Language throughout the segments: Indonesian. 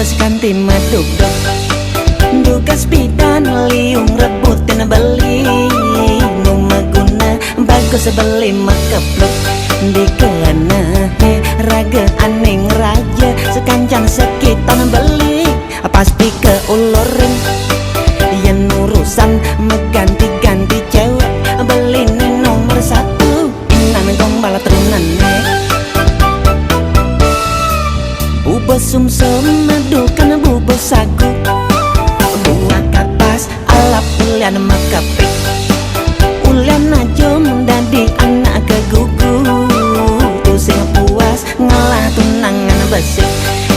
bagus kanti meduk-duk dugas pidan liung rebutin beli nu maguna bagus beli mekepluk di kelana raga aning raja sekancan sekitan beli pasti ke ulurin yang urusan mengganti-ganti cewek beli nomor satu inan gombal terunan bubos sumsum madukan bubos sagu buah kapas alap ulian makapik ulian najom dadi anak kegugu tu sing puas ngalah tunangan besik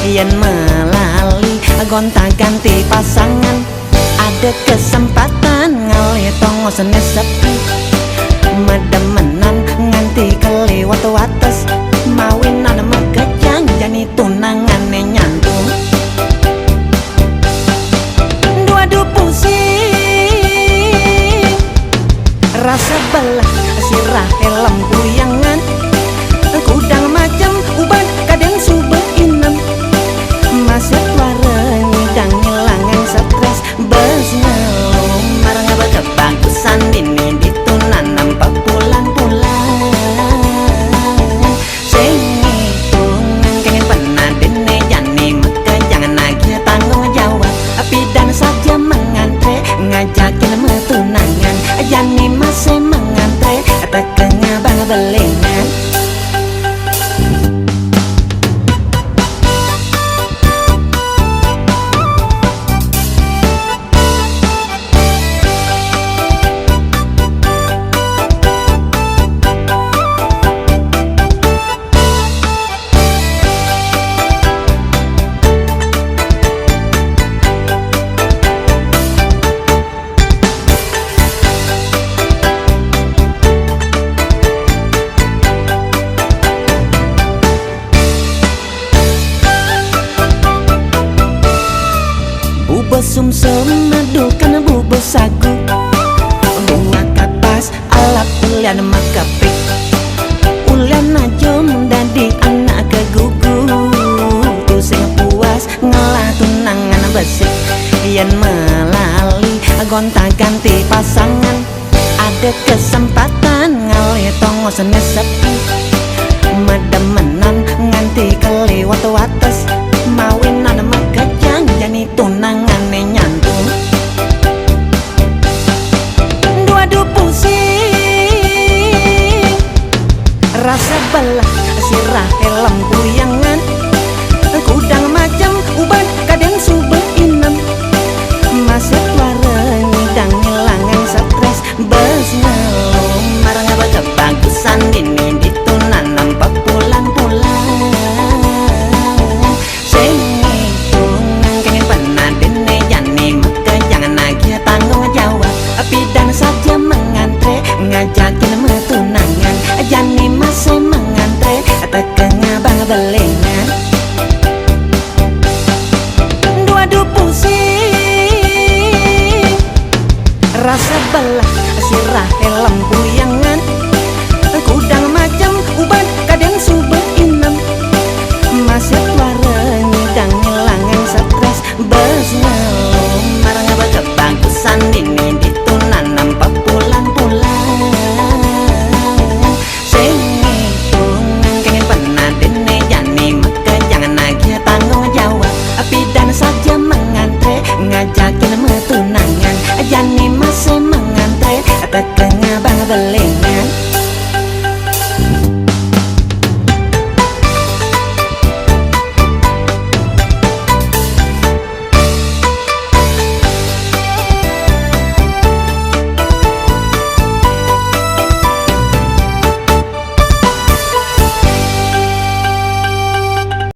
yen melali gonta ganti pasangan ada kesempatan ngalih tongos sepi medemenan nganti kelewat wates mawinan megejang jani tunangannya nyantung dua pusing rasa belah sirah helm kuyangan kudang macam uban kadang subeinan masuk wareng dan ngilangan stres besnya marang kebagusan ini ditunan nampak pulang-pulang sing hitungan kengen pernah dene jani maka jangan lagi tanggung jawab pidan saja mengantre ngajakin metunangan jani masih mengantre tekengnya bang belengan bubos sumsum madukan bubos sagu buah kapas alap ulian makapik ulian najom dadi anak kegugu tu sing puas ngalah tunangan besik yen melali gonta ganti pasangan ada kesempatan ngalih tongos sepi medemenan nganti kelewat wates mawin